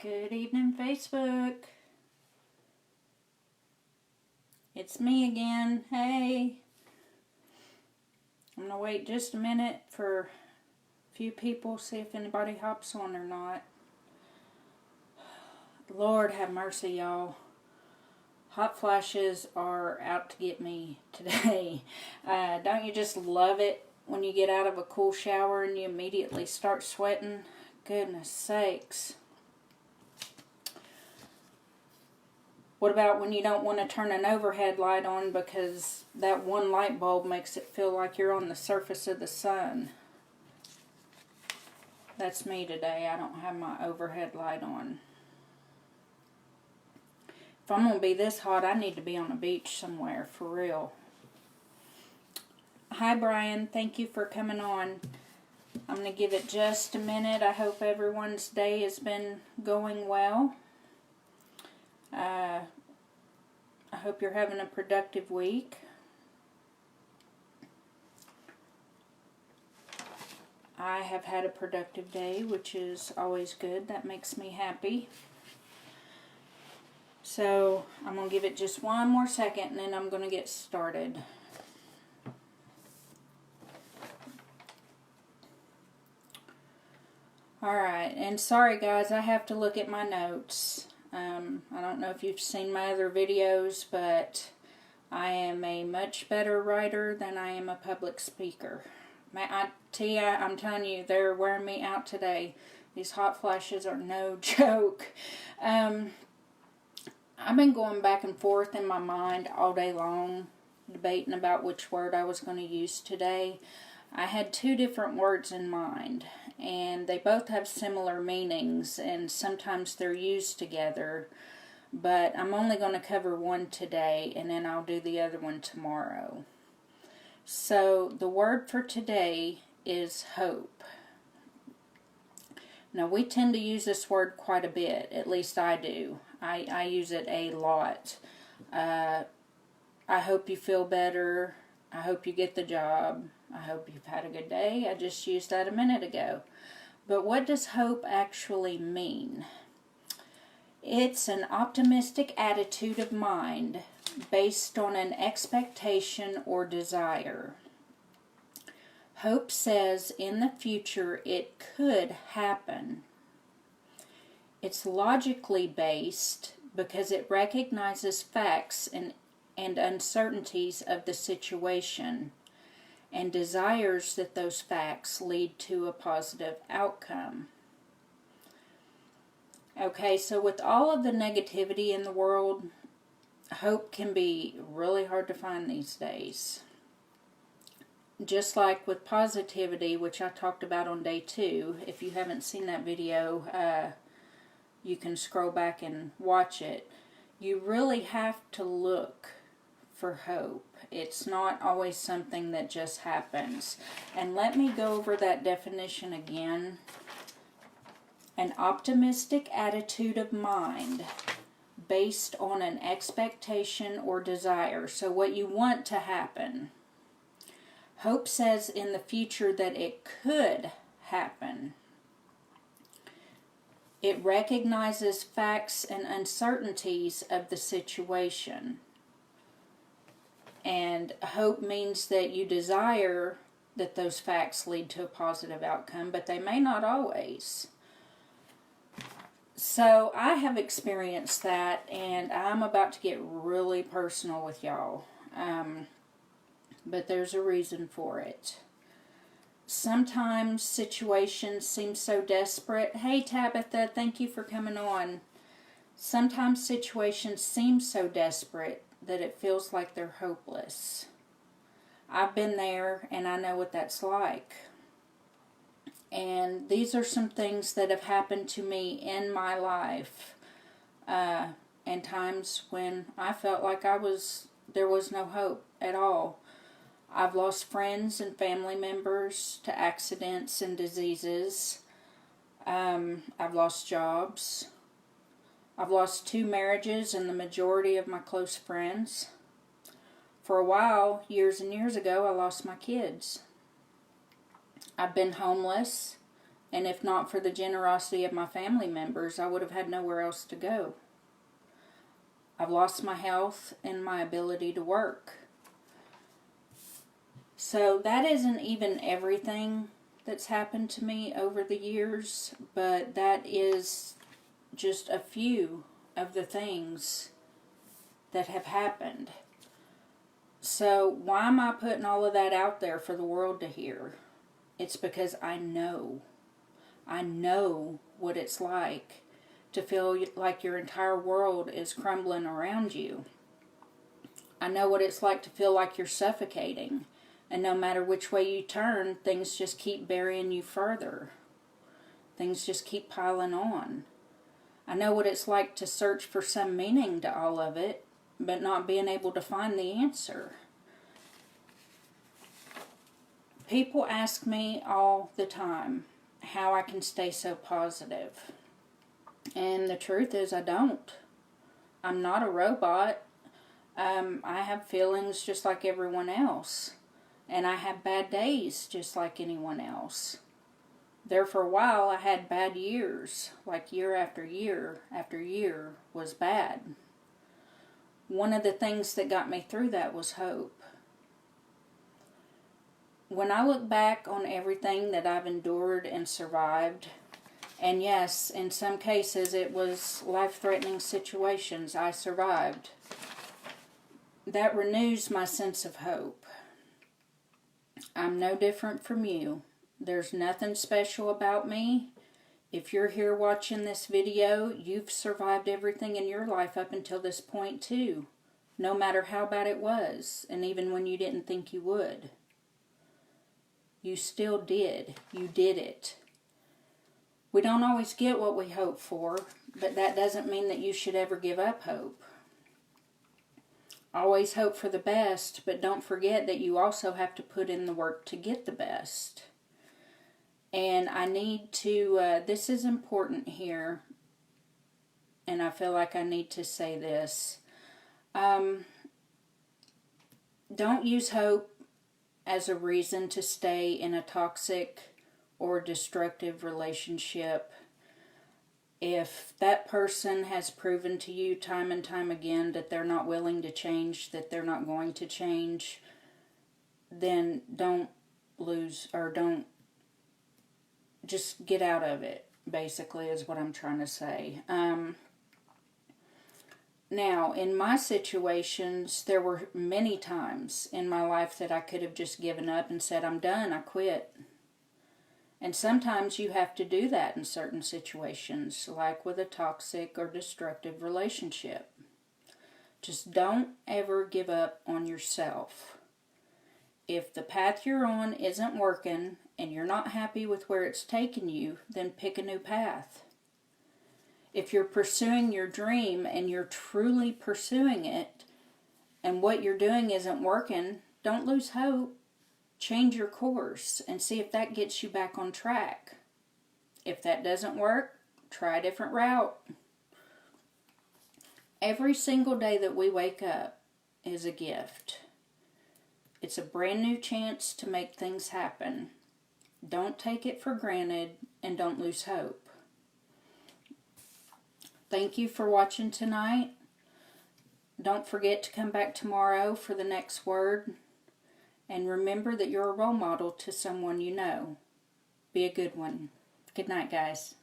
Good evening, Facebook. It's me again. Hey. I'm going to wait just a minute for a few people, see if anybody hops on or not. Lord have mercy, y'all. Hot flashes are out to get me today. Don't you just love it when you get out of a cool shower and you immediately start sweating? Goodness sakes. What about when you don't want to turn an overhead light on because that one light bulb makes it feel like you're on the surface of the sun? That's me today. I don't have my overhead light on. If I'm going to be this hot, I need to be on a beach somewhere, for real. Hi, Brian. Thank you for coming on. I'm going to give it just a minute. I hope everyone's day has been going well. I hope you're having a productive week. I have had a productive day, which is always good. That makes me happy. So I'm going to give it just one more second and then I'm going to get started. Alright, and sorry guys, I have to look at my notes. I don't know if you've seen my other videos, but I am a much better writer than I am a public speaker. I'm telling you, they're wearing me out today. These hot flashes are no joke. I've been going back and forth in my mind all day long, debating about which word I was going to use today. I had two different words in mind, and they both have similar meanings, and sometimes they're used together, but I'm only going to cover one today, and then I'll do the other one tomorrow. So, the word for today is hope. Now, we tend to use this word quite a bit, at least I do. I use it a lot. I hope you feel better. I hope you get the job. I hope you've had a good day. I just used that a minute ago. But what does hope actually mean? It's an optimistic attitude of mind based on an expectation or desire. Hope says in the future it could happen. It's logically based because it recognizes facts and uncertainties of the situation and desires that those facts lead to a positive outcome. Okay, so with all of the negativity in the world, hope can be really hard to find these days. Just like with positivity, which I talked about on day 2. If you haven't seen that video, you can scroll back and watch it. You really have to look for hope. It's not always something that just happens. And let me go over that definition again. An optimistic attitude of mind based on an expectation or desire. So what you want to happen. Hope says in the future that it could happen. It recognizes facts and uncertainties of the situation. And hope means that you desire that those facts lead to a positive outcome, but they may not always. So I have experienced that, and I'm about to get really personal with y'all. But there's a reason for it. Sometimes situations seem so desperate. Hey Tabitha, thank you for coming on. Sometimes situations seem so desperate that it feels like they're hopeless. I've been there and I know what that's like. And these are some things that have happened to me in my life. And times when I felt like there was no hope at all. I've lost friends and family members to accidents and diseases. I've lost jobs. I've lost 2 marriages and the majority of my close friends. For a while, years and years ago, I lost my kids. I've been homeless, And if not for the generosity of my family members, I would have had nowhere else to go. I've lost my health and my ability to work. So that isn't even everything that's happened to me over the years, but that is just a few of the things that have happened. So why am I putting all of that out there for the world to hear? It's because I know what it's like to feel like your entire world is crumbling around you. I know what it's like to feel like you're suffocating, and no matter which way you turn, things just keep burying you further. Things just keep piling on. I know what it's like to search for some meaning to all of it, but not being able to find the answer. People ask me all the time how I can stay so positive. And the truth is, I don't. I'm not a robot. I have feelings just like everyone else. And I have bad days just like anyone else. There for a while I had bad years, like year after year after year was bad. One of the things that got me through that was hope. When I look back on everything that I've endured and survived, and yes, in some cases it was life-threatening situations I survived, that renews my sense of hope. I'm no different from you. There's nothing special about me. If you're here watching this video, you've survived everything in your life up until this point too. No matter how bad it was, and even when you didn't think you would. You still did. You did it. We don't always get what we hope for, but that doesn't mean that you should ever give up hope. Always hope for the best, but don't forget that you also have to put in the work to get the best. And I need to, this is important here, and I feel like I need to say this. Don't use hope as a reason to stay in a toxic or destructive relationship. If that person has proven to you time and time again that they're not willing to change, that they're not going to change, then don't just get out of it, basically, is what I'm trying to say. Now, in my situations, there were many times in my life that I could have just given up and said, I'm done, I quit. And sometimes you have to do that in certain situations, like with a toxic or destructive relationship. Just don't ever give up on yourself. If the path you're on isn't working and you're not happy with where it's taken you, then pick a new path. If you're pursuing your dream and you're truly pursuing it, and what you're doing isn't working, don't lose hope. Change your course and see if that gets you back on track. If that doesn't work, try a different route. Every single day that we wake up is a gift. It's a brand new chance to make things happen. Don't take it for granted and don't lose hope. Thank you for watching tonight. Don't forget to come back tomorrow for the next word. And remember that you're a role model to someone you know. Be a good one. Good night, guys.